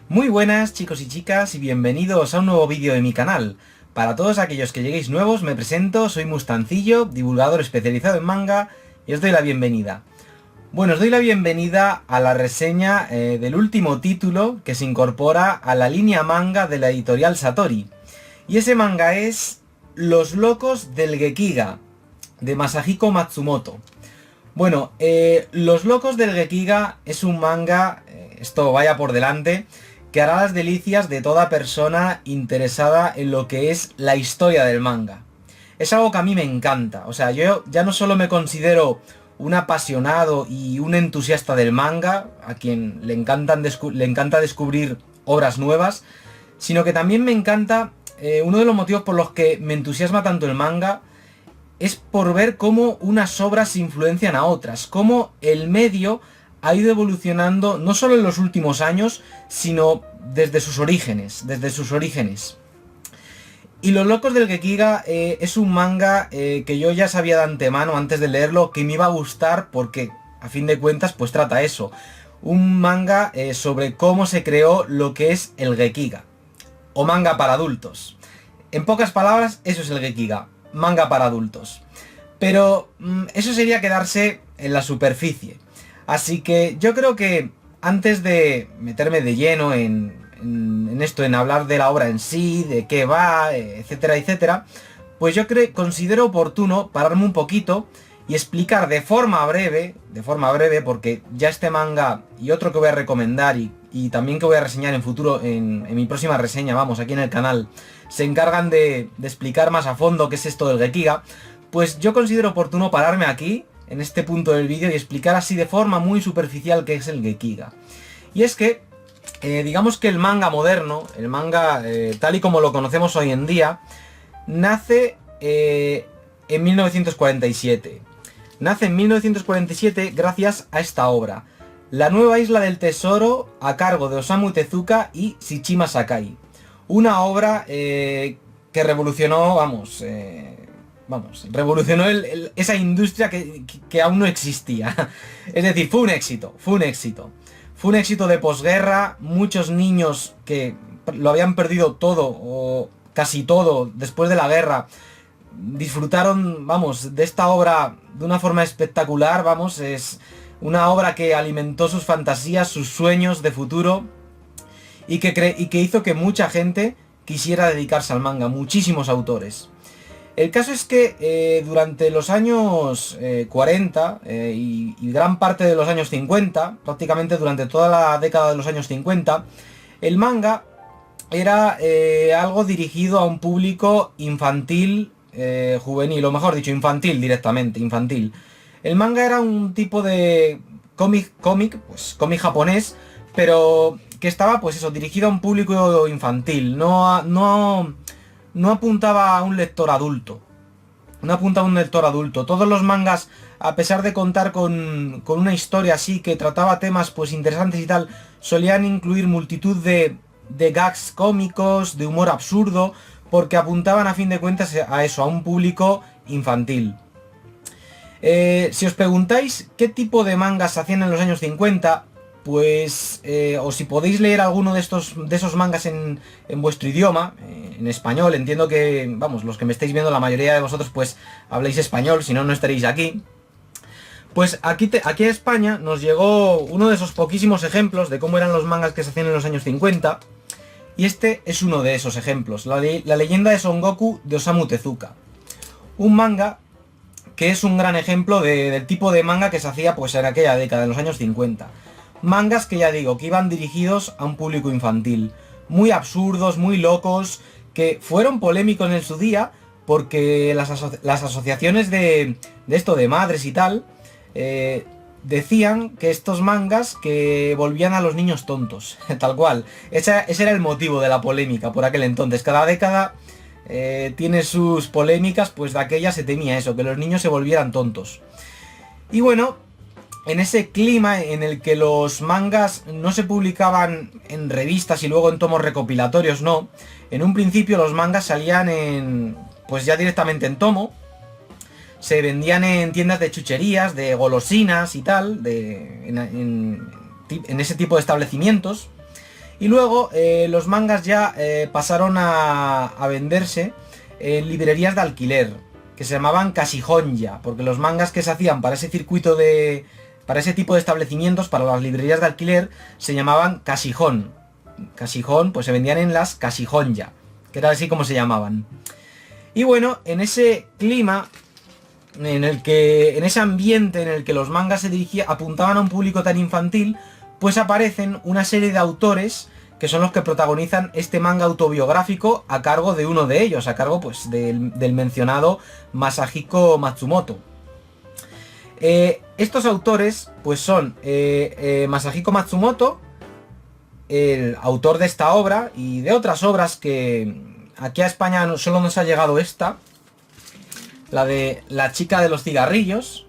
Muy buenas chicos y chicas y bienvenidos a un nuevo vídeo de mi canal. Para todos aquellos que lleguéis nuevos me presento, soy Mustancillo, divulgador especializado en manga y os doy la bienvenida. Bueno, os doy la bienvenida a la reseña del último título que se incorpora a la línea manga de la editorial Satori. Y ese manga es Los locos del Gekiga, de Masahiko Matsumoto. Bueno, Los locos del Gekiga es un manga, esto vaya por delante, que hará las delicias de toda persona interesada en lo que es la historia del manga. Es algo que a mí me encanta, o sea, yo ya no solo me considero un apasionado y un entusiasta del manga, a quien le encanta descubrir obras nuevas, sino que también me encanta, uno de los motivos por los que me entusiasma tanto el manga, es por ver cómo unas obras influencian a otras, cómo el medio ha ido evolucionando no solo en los últimos años, sino desde sus orígenes, Y Los locos del Gekiga es un manga que yo ya sabía de antemano, antes de leerlo, que me iba a gustar porque, a fin de cuentas, pues trata eso. Un manga sobre cómo se creó lo que es el Gekiga, o manga para adultos. En pocas palabras, eso es el Gekiga, manga para adultos. Pero eso sería quedarse en la superficie. Así que yo creo que antes de meterme de lleno en esto, en hablar de la obra en sí, de qué va, etcétera, etcétera, pues yo considero oportuno pararme un poquito y explicar de forma breve, porque ya este manga y otro que voy a recomendar y también que voy a reseñar en futuro, en mi próxima reseña, vamos, aquí en el canal, se encargan de explicar más a fondo qué es esto del Gekiga, pues yo considero oportuno pararme aquí, en este punto del vídeo, y explicar así de forma muy superficial qué es el Gekiga. Y es que, digamos que el manga moderno, el manga tal y como lo conocemos hoy en día, nace en 1947. Nace en 1947 gracias a esta obra, La nueva isla del tesoro, a cargo de Osamu Tezuka y Shichima Sakai. Una obra que revolucionó, revolucionó esa industria que aún no existía. Es decir, fue un éxito. Fue un éxito de posguerra. Muchos niños que lo habían perdido todo o casi todo después de la guerra disfrutaron, de esta obra de una forma espectacular. Es una obra que alimentó sus fantasías, sus sueños de futuro y que hizo que mucha gente quisiera dedicarse al manga, muchísimos autores. El caso es que durante los años 40 y gran parte de los años 50, prácticamente durante toda la década de los años 50, el manga era algo dirigido a un público infantil, juvenil, o mejor dicho, infantil directamente, infantil. El manga era un tipo de cómic japonés, pero que estaba, pues eso, dirigido a un público infantil, no apuntaba a un lector adulto. Todos los mangas, a pesar de contar con una historia así que trataba temas pues interesantes y tal, solían incluir multitud de gags cómicos, de humor absurdo, porque apuntaban a fin de cuentas a eso, a un público infantil. Si os preguntáis qué tipo de mangas se hacían en los años 50, pues, o si podéis leer alguno de esos mangas en vuestro idioma, en español, entiendo que, los que me estáis viendo, la mayoría de vosotros pues habléis español, si no, no estaréis aquí. Pues aquí a España nos llegó uno de esos poquísimos ejemplos de cómo eran los mangas que se hacían en los años 50, y este es uno de esos ejemplos, la leyenda de Son Goku de Osamu Tezuka. Un manga que es un gran ejemplo del tipo de manga que se hacía pues en aquella década, en los años 50. Mangas que ya digo, que iban dirigidos a un público infantil. Muy absurdos, muy locos, que fueron polémicos en su día, porque las asociaciones de esto, de madres y tal, decían que estos mangas que volvían a los niños tontos, tal cual. Ese era el motivo de la polémica por aquel entonces. Cada década tiene sus polémicas, pues de aquella se temía eso, que los niños se volvieran tontos. Y bueno, en ese clima en el que los mangas no se publicaban en revistas y luego en tomos recopilatorios, no. En un principio los mangas salían pues ya directamente en tomo. Se vendían en tiendas de chucherías, de golosinas y tal, en ese tipo de establecimientos. Y luego los mangas ya pasaron a venderse en librerías de alquiler, que se llamaban Kasihonja, porque los mangas que se hacían para ese circuito para ese tipo de establecimientos, para las librerías de alquiler, se llamaban Kasihon. Kasihon, pues se vendían en las Kasihonja, que era así como se llamaban. Y bueno, en ese clima, en ese ambiente en el que los mangas apuntaban a un público tan infantil, pues aparecen una serie de autores que son los que protagonizan este manga autobiográfico a cargo de uno de ellos, a cargo pues del mencionado Masahiko Matsumoto. Estos autores pues son Masahiko Matsumoto, el autor de esta obra y de otras obras que aquí a España solo nos ha llegado esta, la de La chica de los cigarrillos,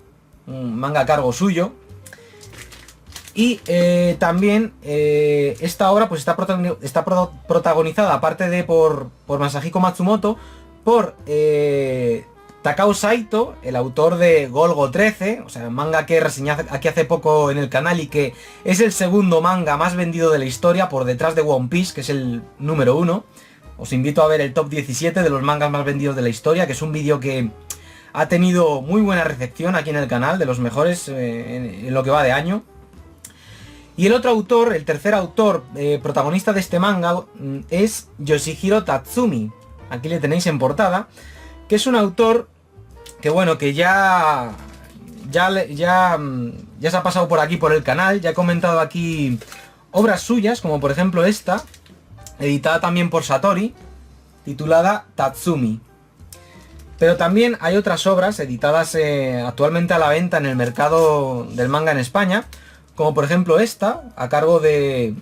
un manga a cargo suyo. Y también esta obra pues está protagonizada, aparte de por Masahiko Matsumoto, por Takao Saito, el autor de Golgo 13, o sea, manga que reseñé aquí hace poco en el canal y que es el segundo manga más vendido de la historia, por detrás de One Piece, que es el número 1. Os invito a ver el top 17 de los mangas más vendidos de la historia, que es un vídeo que ha tenido muy buena recepción aquí en el canal, de los mejores en lo que va de año. Y el otro autor, el tercer autor protagonista de este manga, es Yoshihiro Tatsumi. Aquí le tenéis en portada, que es un autor que bueno, que ya se ha pasado por aquí por el canal, ya he comentado aquí obras suyas, como por ejemplo esta, editada también por Satori, titulada Tatsumi. Pero también hay otras obras editadas actualmente a la venta en el mercado del manga en España, como por ejemplo esta, a cargo de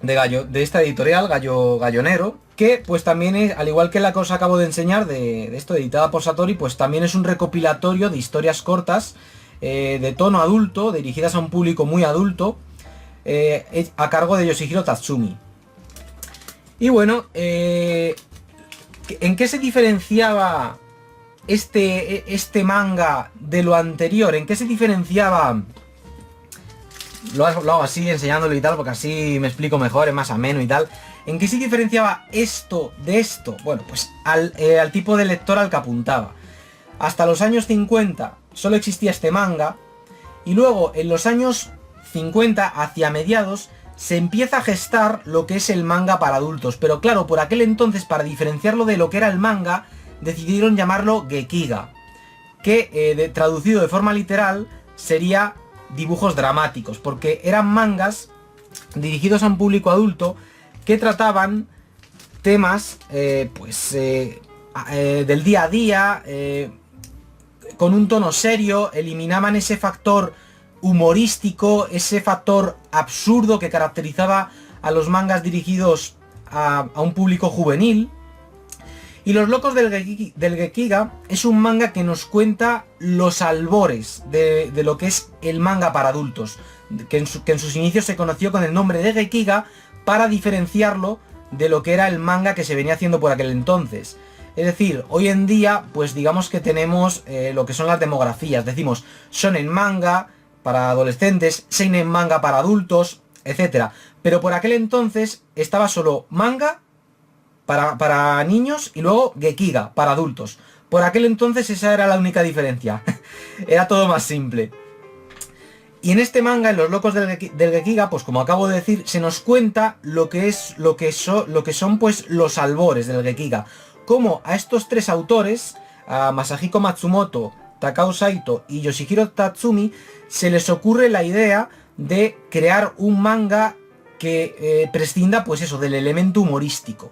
esta editorial, Gallonero, que pues también es, al igual que la que os acabo de enseñar de esto, editada por Satori, pues también es un recopilatorio de historias cortas de tono adulto, dirigidas a un público muy adulto, a cargo de Yoshihiro Tatsumi. Y bueno, ¿en qué se diferenciaba este manga de lo anterior? ¿En qué se diferenciaba? Lo hago así, enseñándolo y tal, porque así me explico mejor, es más ameno y tal. ¿En qué se diferenciaba esto de esto? Bueno, pues al tipo de lector al que apuntaba. Hasta los años 50 solo existía este manga, y luego en los años 50, hacia mediados, se empieza a gestar lo que es el manga para adultos. Pero claro, por aquel entonces, para diferenciarlo de lo que era el manga, decidieron llamarlo Gekiga, que traducido de forma literal sería dibujos dramáticos, porque eran mangas dirigidos a un público adulto que trataban temas del día a día, con un tono serio, eliminaban ese factor humorístico, ese factor absurdo que caracterizaba a los mangas dirigidos a un público juvenil. Y Los locos del Gekiga es un manga que nos cuenta los albores de lo que es el manga para adultos, que en sus inicios se conoció con el nombre de Gekiga para diferenciarlo de lo que era el manga que se venía haciendo por aquel entonces. Es decir, hoy en día, pues digamos que tenemos lo que son las demografías. Decimos shonen manga para adolescentes, seinen manga para adultos, etc. Pero por aquel entonces estaba solo manga para niños y luego Gekiga para adultos. Por aquel entonces esa era la única diferencia. Era todo más simple. Y en este manga, en Los locos del Gekiga, pues como acabo de decir, se nos cuenta lo que son pues los albores del Gekiga. Como a estos tres autores, a Masahiko Matsumoto, Takao Saito y Yoshihiro Tatsumi, se les ocurre la idea de crear un manga que prescinda pues eso, del elemento humorístico.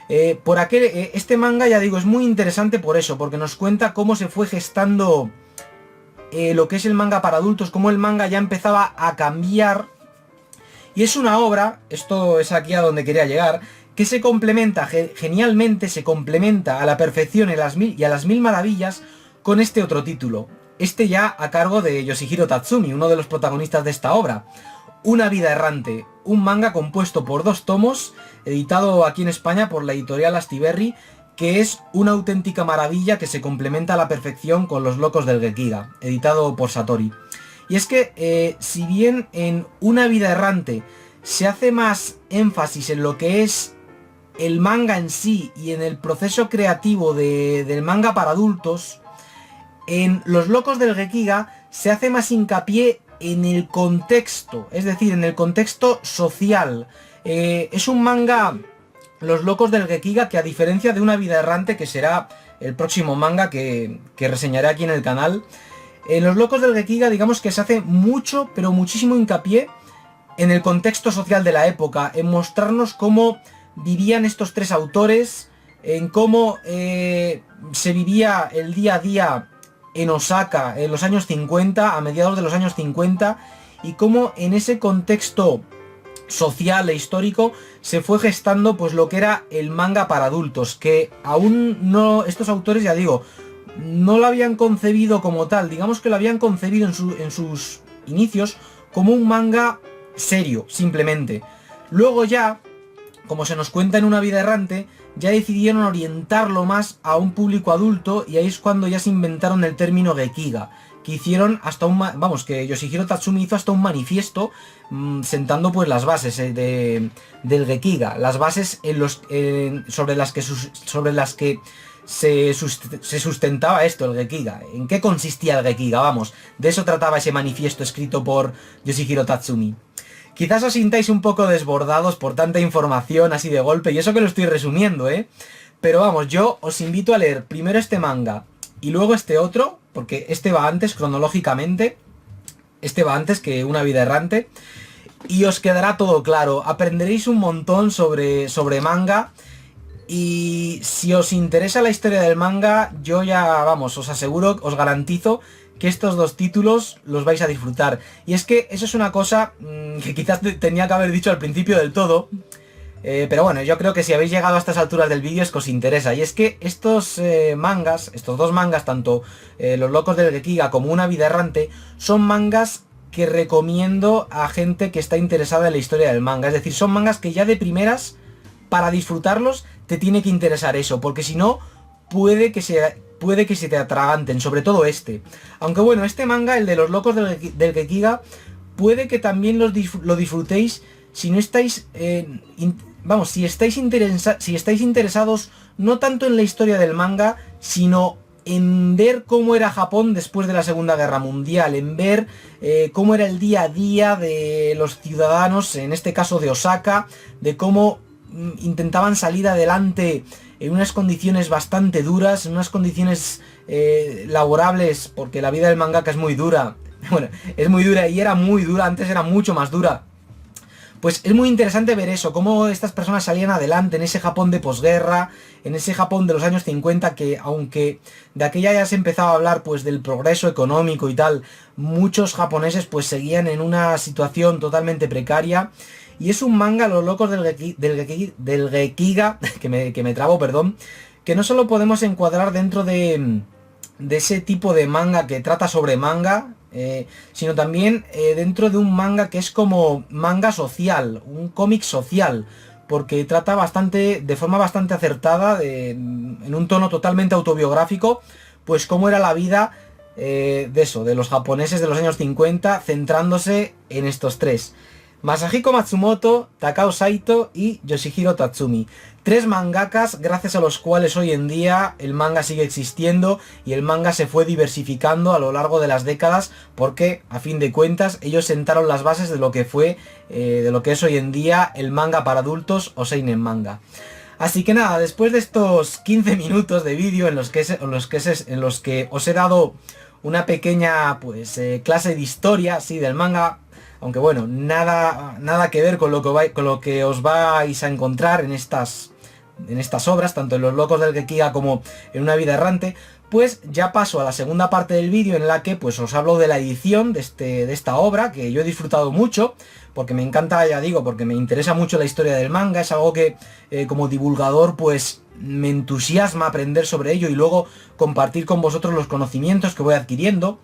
Este manga, ya digo, es muy interesante por eso, porque nos cuenta cómo se fue gestando lo que es el manga para adultos, cómo el manga ya empezaba a cambiar. Y es una obra, esto es aquí a donde quería llegar, que se complementa genialmente, se complementa a la perfección y a las mil maravillas con este otro título. Este ya a cargo de Yoshihiro Tatsumi, uno de los protagonistas de esta obra. Una vida errante, un manga compuesto por 2 tomos, editado aquí en España por la editorial Astiberri, que es una auténtica maravilla que se complementa a la perfección con Los locos del Gekiga, editado por Satori. Y es que, si bien en Una vida errante se hace más énfasis en lo que es el manga en sí y en el proceso creativo del manga para adultos, en Los Locos del Gekiga se hace más hincapié en el contexto, es decir, en el contexto social. Es un manga, Los Locos del Gekiga, que a diferencia de Una Vida Errante, que será el próximo manga que reseñaré aquí en el canal, en Los Locos del Gekiga digamos que se hace mucho, pero muchísimo hincapié en el contexto social de la época, en mostrarnos cómo vivían estos tres autores, en cómo se vivía el día a día en Osaka en los años 50, a mediados de los años 50, y cómo en ese contexto social e histórico se fue gestando pues lo que era el manga para adultos, que aún no, estos autores, ya digo, no lo habían concebido como tal, digamos que lo habían concebido en sus inicios como un manga serio, simplemente. Luego ya, como se nos cuenta en Una Vida Errante, ya decidieron orientarlo más a un público adulto, y ahí es cuando ya se inventaron el término Gekiga, que hicieron hasta que Yoshihiro Tatsumi hizo hasta un manifiesto sentando pues las bases del Gekiga, las bases sobre las que se sustentaba esto, el Gekiga. ¿En qué consistía el Gekiga? Vamos, de eso trataba ese manifiesto escrito por Yoshihiro Tatsumi. Quizás os sintáis un poco desbordados por tanta información así de golpe, y eso que lo estoy resumiendo, pero vamos, yo os invito a leer primero este manga y luego este otro, porque este va antes cronológicamente, este va antes que Una Vida Errante, y os quedará todo claro, aprenderéis un montón sobre manga. Y si os interesa la historia del manga, yo ya, vamos, os aseguro, os garantizo que estos dos títulos los vais a disfrutar. Y es que eso es una cosa que quizás tenía que haber dicho al principio del todo, pero bueno, yo creo que si habéis llegado a estas alturas del vídeo es que os interesa. Y es que estos dos mangas, tanto Los Locos del Gekiga como Una Vida Errante, son mangas que recomiendo a gente que está interesada en la historia del manga. Es decir, son mangas que ya de primeras, para disfrutarlos, te tiene que interesar eso, porque si no, puede que se te atraganten, sobre todo este. Aunque bueno, este manga, el de Los Locos del Gekiga, puede que también lo disfrutéis si no estáis, si estáis interesados no tanto en la historia del manga, sino en ver cómo era Japón después de la Segunda Guerra Mundial, en ver cómo era el día a día de los ciudadanos, en este caso de Osaka, de cómo intentaban salir adelante en unas condiciones bastante duras, en unas condiciones laborables, porque la vida del mangaka es muy dura. Bueno, es muy dura y era muy dura, antes era mucho más dura. Pues es muy interesante ver eso, cómo estas personas salían adelante en ese Japón de posguerra, en ese Japón de los años 50, que aunque de aquella ya se empezaba a hablar pues del progreso económico y tal, muchos japoneses pues seguían en una situación totalmente precaria. Y es un manga, Los Locos del Gekiga, que me trabo, perdón, que no solo podemos encuadrar dentro de ese tipo de manga que trata sobre manga, sino también dentro de un manga que es como manga social, un cómic social, porque trata de forma bastante acertada, en un tono totalmente autobiográfico, pues cómo era la vida de los japoneses de los años 50, centrándose en estos tres: Masahiko Matsumoto, Takao Saito y Yoshihiro Tatsumi. Tres mangakas gracias a los cuales hoy en día el manga sigue existiendo y el manga se fue diversificando a lo largo de las décadas, porque a fin de cuentas ellos sentaron las bases de lo que es hoy en día el manga para adultos o seinen manga. Así que nada, después de estos 15 minutos de vídeo en los que os he dado una pequeña clase de historia así del manga, aunque bueno, nada que ver con lo que os vais a encontrar en estas obras, tanto en Los Locos del Gekiga como en Una Vida Errante, pues ya paso a la segunda parte del vídeo, en la que pues os hablo de la edición de esta obra, que yo he disfrutado mucho, porque me encanta, ya digo, porque me interesa mucho la historia del manga, es algo que como divulgador pues me entusiasma aprender sobre ello y luego compartir con vosotros los conocimientos que voy adquiriendo.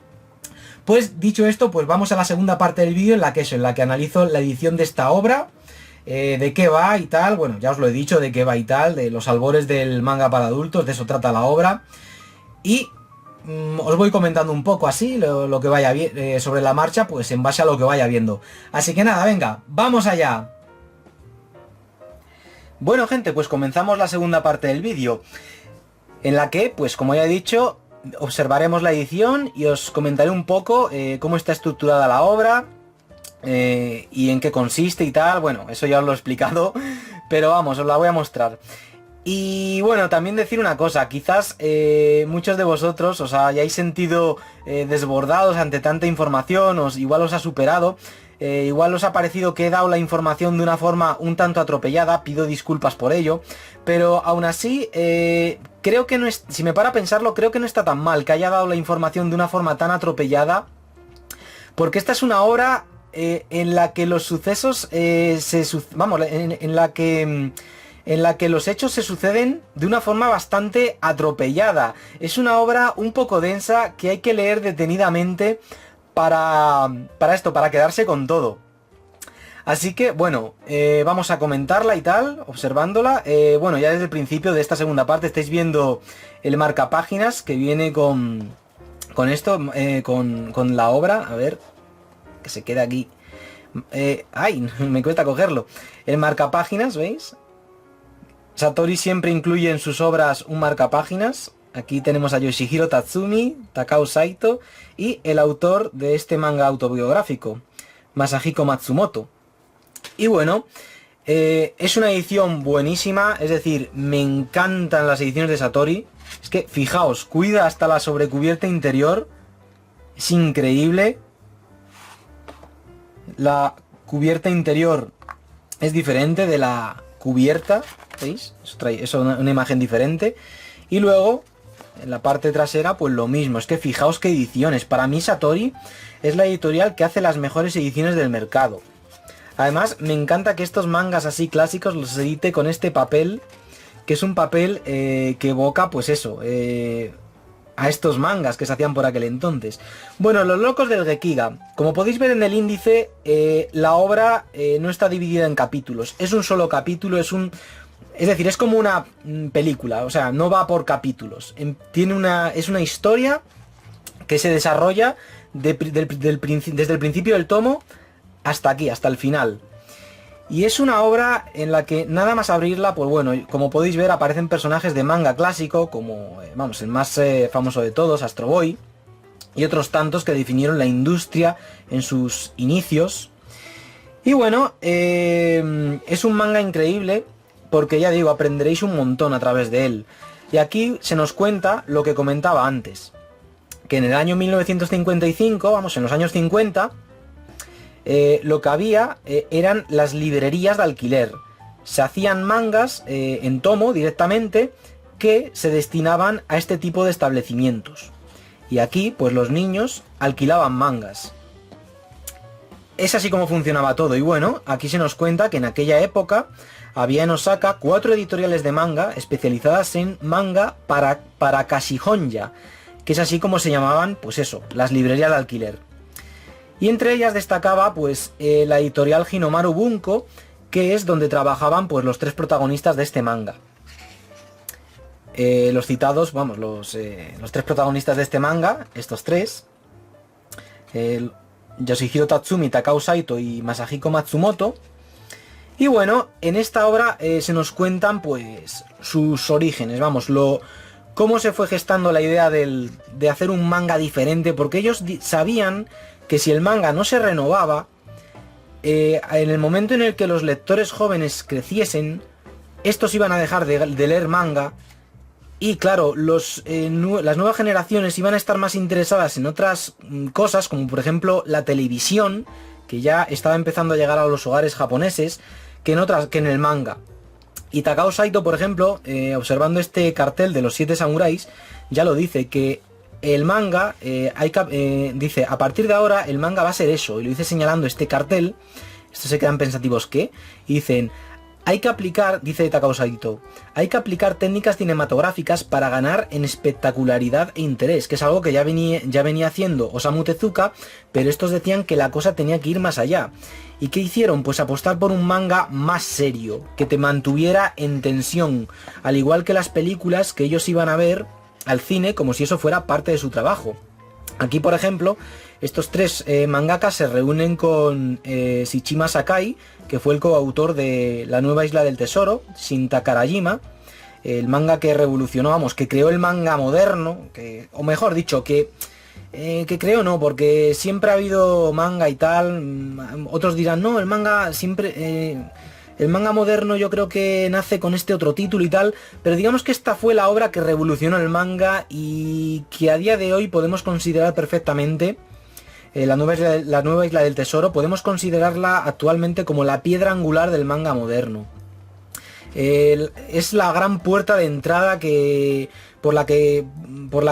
Pues dicho esto, pues vamos a la segunda parte del vídeo, en la que analizo la edición de esta obra, de qué va y tal. Bueno, ya os lo he dicho, de qué va y tal, de los albores del manga para adultos, de eso trata la obra. Y os voy comentando un poco así, lo que vaya sobre la marcha, pues en base a lo que vaya viendo. Así que nada, venga, ¡vamos allá! Bueno gente, pues comenzamos la segunda parte del vídeo, en la que, pues como ya he dicho, observaremos la edición y os comentaré un poco cómo está estructurada la obra y en qué consiste y tal. Bueno, eso ya os lo he explicado, pero vamos, os la voy a mostrar. Y bueno, también decir una cosa, quizás muchos de vosotros os hayáis sentido desbordados ante tanta información, igual os ha superado, igual os ha parecido que he dado la información de una forma un tanto atropellada, pido disculpas por ello, pero aún así, creo que no es, si me para a pensarlo, creo que no está tan mal que haya dado la información de una forma tan atropellada, porque esta es una obra en la que los sucesos vamos, en la que los hechos se suceden de una forma bastante atropellada. Es una obra un poco densa que hay que leer detenidamente para quedarse con todo. Así que, bueno, vamos a comentarla y tal, observándola. Bueno, ya desde el principio de esta segunda parte estáis viendo el marcapáginas que viene con esto, con la obra. A ver, que se quede aquí. ¡Ay! Me cuesta cogerlo. El marcapáginas, ¿veis? Satori siempre incluye en sus obras un marcapáginas. Aquí tenemos a Yoshihiro Tatsumi, Takao Saito y el autor de este manga autobiográfico, Masahiko Matsumoto. Y bueno, es una edición buenísima, es decir, me encantan las ediciones de Satori. Es que, fijaos, cuida hasta la sobrecubierta interior. Es increíble. La cubierta interior es diferente de la cubierta, ¿veis? Es una imagen diferente. Y luego, en la parte trasera, pues lo mismo. Es que fijaos qué ediciones. Para mí Satori es la editorial que hace las mejores ediciones del mercado. Además, me encanta que estos mangas así clásicos los edite con este papel, que es un papel que evoca, pues eso, a estos mangas que se hacían por aquel entonces. Bueno, Los locos del Gekiga. Como podéis ver en el índice, la obra no está dividida en capítulos. Es un solo capítulo, es decir, es como una película, o sea, no va por capítulos. Es una historia que se desarrolla desde el principio del tomo hasta aquí, hasta el final. Y es una obra en la que nada más abrirla, pues bueno, como podéis ver, aparecen personajes de manga clásico, como, vamos, el más famoso de todos, Astro Boy, y otros tantos que definieron la industria en sus inicios. Y bueno, es un manga increíble, porque ya digo, aprenderéis un montón a través de él. Y aquí se nos cuenta lo que comentaba antes, que en el año 1955, vamos, en los años 50, lo que había eran las librerías de alquiler. Se hacían mangas en tomo directamente que se destinaban a este tipo de establecimientos. Y aquí, pues los niños alquilaban mangas. Es así como funcionaba todo. Y bueno, aquí se nos cuenta que en aquella época había en Osaka 4 editoriales de manga especializadas en manga para Kashihonja, que es así como se llamaban, pues eso, las librerías de alquiler. Y entre ellas destacaba pues la editorial Hinomaru Bunko, que es donde trabajaban pues los 3 protagonistas de este manga. Los citados, vamos, los 3 protagonistas de este manga, estos 3, Yoshihiro Tatsumi, Takao Saito y Masahiko Matsumoto. Y bueno, en esta obra se nos cuentan pues sus orígenes, vamos, cómo se fue gestando la idea de hacer un manga diferente, porque ellos sabían que si el manga no se renovaba, en el momento en el que los lectores jóvenes creciesen, estos iban a dejar de leer manga, y claro, las nuevas generaciones iban a estar más interesadas en otras cosas, como por ejemplo la televisión, que ya estaba empezando a llegar a los hogares japoneses, que en el manga. Y Takao Saito, por ejemplo, observando este cartel de los 7 samuráis, ya lo dice, que el manga, dice, a partir de ahora el manga va a ser eso, y lo dice señalando este cartel. Estos se quedan pensativos, ¿qué? Y dicen, hay que aplicar, dice Takao Saito, hay que aplicar técnicas cinematográficas para ganar en espectacularidad e interés, que es algo que ya venía haciendo Osamu Tezuka, pero estos decían que la cosa tenía que ir más allá. ¿Y qué hicieron? Pues apostar por un manga más serio, que te mantuviera en tensión, al igual que las películas que ellos iban a ver al cine como si eso fuera parte de su trabajo. Aquí, por ejemplo, estos tres mangakas se reúnen con Shichima Sakai, que fue el coautor de La Nueva Isla del Tesoro, Shin Takarajima, el manga que revolucionó, vamos, que creó el manga moderno, o mejor dicho, que creo no, porque siempre ha habido manga y tal. Otros dirán, no, el manga siempre... el manga moderno yo creo que nace con este otro título y tal, pero digamos que esta fue la obra que revolucionó el manga y que a día de hoy podemos considerar perfectamente la nueva Isla del Tesoro, podemos considerarla actualmente como la piedra angular del manga moderno. Es la gran puerta de entrada por la que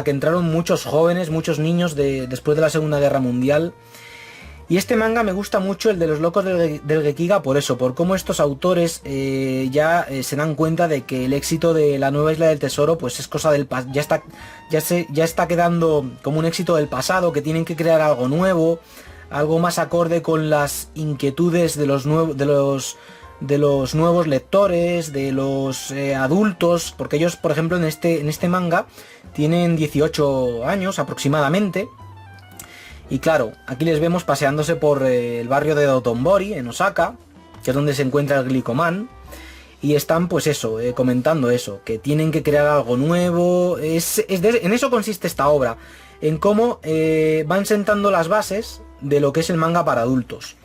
entraron muchos jóvenes, muchos niños después de la Segunda Guerra Mundial. Y este manga me gusta mucho, el de los locos del Gekiga, por eso, por cómo estos autores ya se dan cuenta de que el éxito de la Nueva Isla del Tesoro pues es cosa del pasado, ya está quedando como un éxito del pasado, que tienen que crear algo nuevo, algo más acorde con las inquietudes de los nuevos lectores, de los adultos, porque ellos, por ejemplo, en este manga tienen 18 años aproximadamente. Y claro, aquí les vemos paseándose por el barrio de Dotonbori, en Osaka, que es donde se encuentra el Glicoman. Y están, pues eso, comentando eso, que tienen que crear algo nuevo. En eso consiste esta obra, en cómo van sentando las bases de lo que es el manga para adultos.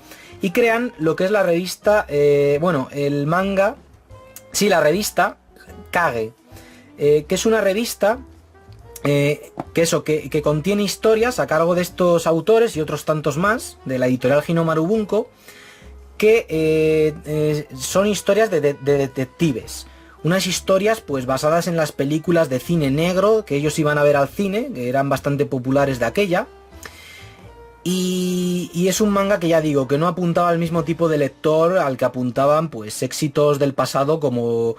Y crean lo que es la revista, el manga, sí, la revista Kage, que es una revista... que contiene historias a cargo de estos autores y otros tantos más, de la editorial Hinomaru Bunko, que son historias de detectives. Unas historias pues basadas en las películas de cine negro que ellos iban a ver al cine, que eran bastante populares de aquella. Y es un manga que ya digo, que no apuntaba al mismo tipo de lector al que apuntaban pues éxitos del pasado como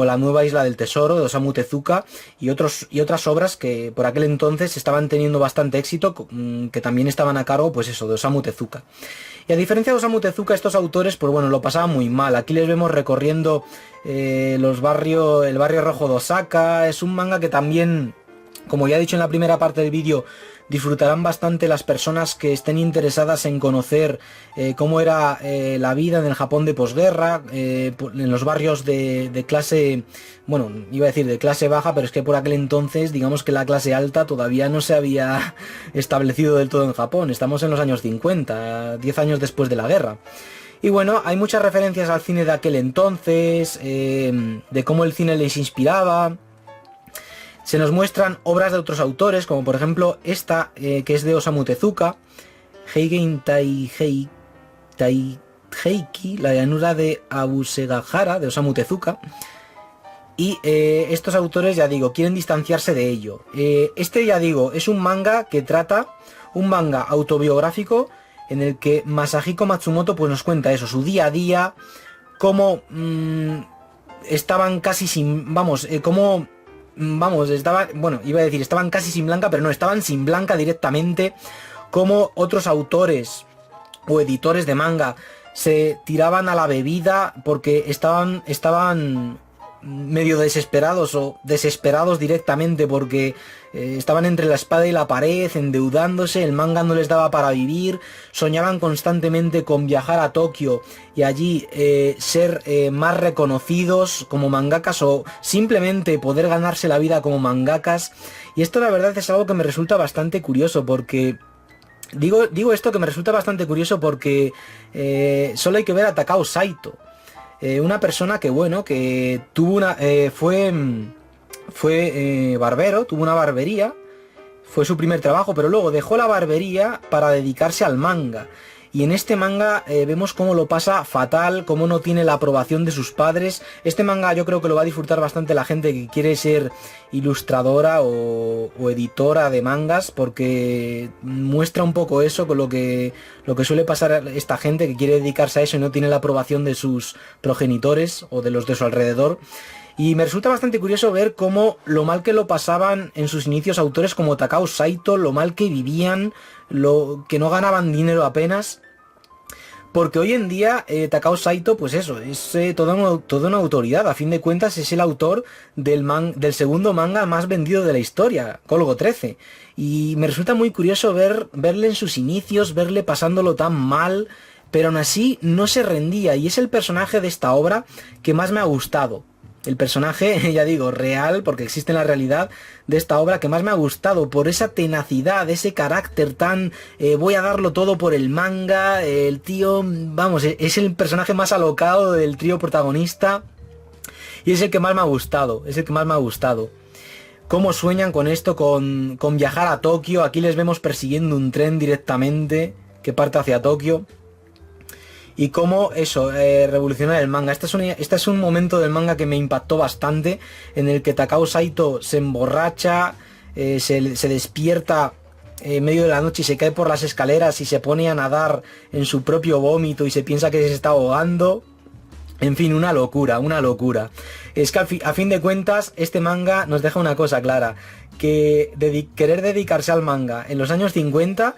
La Nueva Isla del Tesoro, de Osamu Tezuka, y otras obras que por aquel entonces estaban teniendo bastante éxito, que también estaban a cargo pues eso, de Osamu Tezuka. Y a diferencia de Osamu Tezuka, estos autores pues bueno, lo pasaban muy mal. Aquí les vemos recorriendo el barrio rojo de Osaka. Es un manga que también, como ya he dicho en la primera parte del vídeo, disfrutarán bastante las personas que estén interesadas en conocer cómo era la vida en el Japón de posguerra, en los barrios de clase, bueno, iba a decir de clase baja, pero es que por aquel entonces, digamos que la clase alta todavía no se había establecido del todo en Japón. Estamos en los años 50, 10 años después de la guerra. Y bueno, hay muchas referencias al cine de aquel entonces, de cómo el cine les inspiraba. Se nos muestran obras de otros autores, como por ejemplo esta, que es de Osamu Tezuka, Heigen Heiki, la llanura de Abusegahara, de Osamu Tezuka. Y estos autores, ya digo, quieren distanciarse de ello. Ya digo, es un manga que trata, un manga autobiográfico, en el que Masahiko Matsumoto pues nos cuenta eso, su día a día, cómo estaban casi sin... estaban casi sin Blanca, pero no, estaban sin Blanca directamente, como otros autores o editores de manga se tiraban a la bebida porque estaban medio desesperados o desesperados directamente porque estaban entre la espada y la pared, endeudándose, el manga no les daba para vivir, soñaban constantemente con viajar a Tokio y allí ser más reconocidos como mangakas o simplemente poder ganarse la vida como mangakas. Y esto la verdad es algo que me resulta bastante curioso porque... Digo esto que me resulta bastante curioso porque solo hay que ver a Takao Saito. Una persona que bueno, que tuvo fue barbero, tuvo una barbería, fue su primer trabajo, pero luego dejó la barbería para dedicarse al manga. Y en este manga vemos cómo lo pasa fatal, cómo no tiene la aprobación de sus padres. Este manga yo creo que lo va a disfrutar bastante la gente que quiere ser ilustradora o editora de mangas, porque muestra un poco eso, con lo que suele pasar a esta gente que quiere dedicarse a eso y no tiene la aprobación de sus progenitores o de los de su alrededor. Y me resulta bastante curioso ver cómo lo mal que lo pasaban en sus inicios autores como Takao Saito, lo mal que vivían, lo que no ganaban dinero apenas, porque hoy en día Takao Saito, pues eso, es toda una autoridad. A fin de cuentas es el autor del segundo manga más vendido de la historia, Golgo 13. Y me resulta muy curioso verle en sus inicios, verle pasándolo tan mal, pero aún así no se rendía. Y es el personaje de esta obra que más me ha gustado. El personaje, ya digo, real, porque existe en la realidad, de esta obra que más me ha gustado, por esa tenacidad, ese carácter tan voy a darlo todo por el manga. El tío, vamos, es el personaje más alocado del trío protagonista y es el que más me ha gustado, es el que más me ha gustado. Cómo sueñan con esto, con viajar a Tokio. Aquí les vemos persiguiendo un tren directamente que parte hacia Tokio. Y cómo eso, revolucionar el manga. Este es un momento del manga que me impactó bastante, en el que Takao Saito se emborracha, se despierta en medio de la noche y se cae por las escaleras y se pone a nadar en su propio vómito y se piensa que se está ahogando. En fin, una locura, una locura. Es que a fin de cuentas este manga nos deja una cosa clara, que querer dedicarse al manga en los años 50,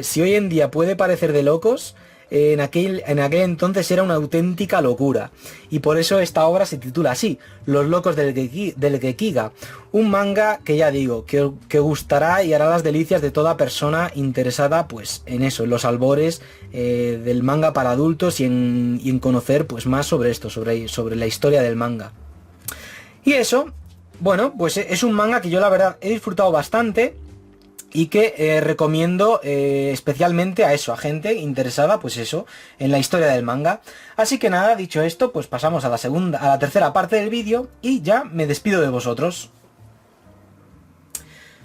si hoy en día puede parecer de locos, en aquel entonces era una auténtica locura. Y por eso esta obra se titula así, Los locos del Gekiga. Un manga que ya digo, que gustará y hará las delicias de toda persona interesada pues en eso, en los albores del manga para adultos y en conocer pues más sobre esto, sobre la historia del manga. Y eso, bueno, pues es un manga que yo la verdad he disfrutado bastante y que recomiendo especialmente a gente interesada, pues eso, en la historia del manga. Así que nada, dicho esto, pues pasamos a la tercera parte del vídeo y ya me despido de vosotros.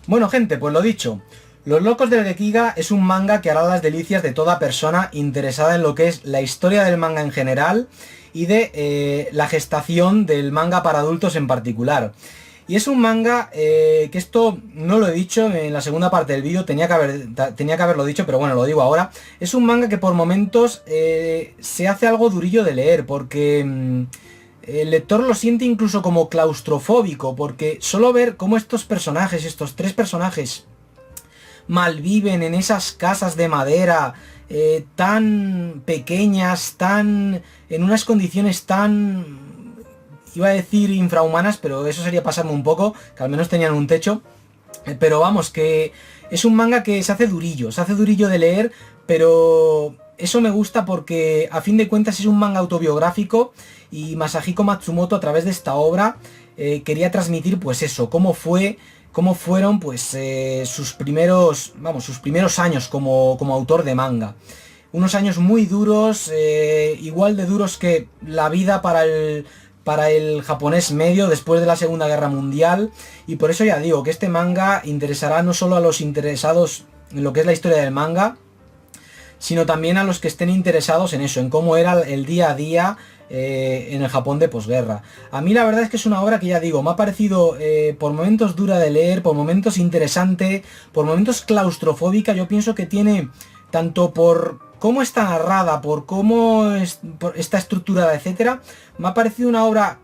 Bueno, gente, pues lo dicho. Los locos del Gekiga es un manga que hará las delicias de toda persona interesada en lo que es la historia del manga en general y de la gestación del manga para adultos en particular. Y es un manga que esto no lo he dicho en la segunda parte del vídeo, tenía que haberlo dicho, pero bueno, lo digo ahora. Es un manga que por momentos se hace algo durillo de leer, porque el lector lo siente incluso como claustrofóbico, porque solo ver cómo estos tres personajes, malviven en esas casas de madera tan pequeñas, en unas condiciones tan... Iba a decir infrahumanas, pero eso sería pasarme un poco, que al menos tenían un techo. Pero vamos, que es un manga que se hace durillo de leer, pero eso me gusta porque a fin de cuentas es un manga autobiográfico y Masahiko Matsumoto a través de esta obra quería transmitir pues eso, cómo fueron pues sus primeros años como autor de manga. Unos años muy duros, igual de duros que la vida para el japonés medio después de la Segunda Guerra Mundial, y por eso ya digo que este manga interesará no solo a los interesados en lo que es la historia del manga, sino también a los que estén interesados en eso, en cómo era el día a día en el Japón de posguerra. A mí la verdad es que es una obra que ya digo, me ha parecido por momentos dura de leer, por momentos interesante, por momentos claustrofóbica. Yo pienso que tiene, tanto por cómo está narrada, por cómo está estructurada, etcétera, me ha parecido una obra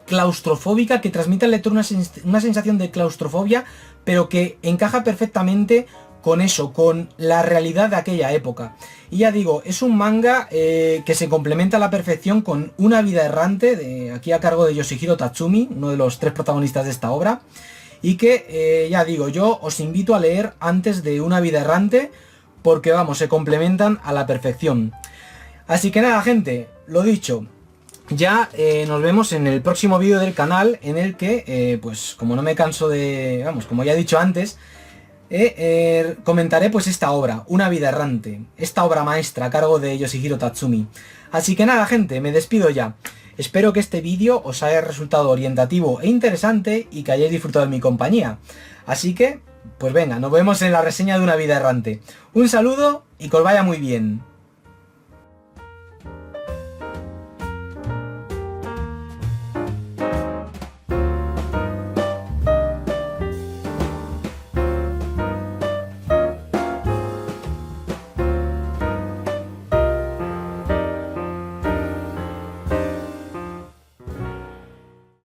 claustrofóbica que transmite al lector una sensación de claustrofobia, pero que encaja perfectamente con eso, con la realidad de aquella época. Y ya digo, es un manga que se complementa a la perfección con Una vida errante, aquí a cargo de Yoshihiro Tatsumi, uno de los tres protagonistas de esta obra, y que ya digo, yo os invito a leer antes de Una vida errante, porque vamos, se complementan a la perfección. Así que nada, gente, lo dicho, ya nos vemos en el próximo vídeo del canal, en el que, pues como no me canso de, vamos, como ya he dicho antes, comentaré pues esta obra, Una vida errante, esta obra maestra a cargo de Yoshihiro Tatsumi. Así que nada, gente, me despido ya. Espero que este vídeo os haya resultado orientativo e interesante y que hayáis disfrutado de mi compañía. Así que, pues venga, nos vemos en la reseña de Una vida errante. Un saludo y que os vaya muy bien.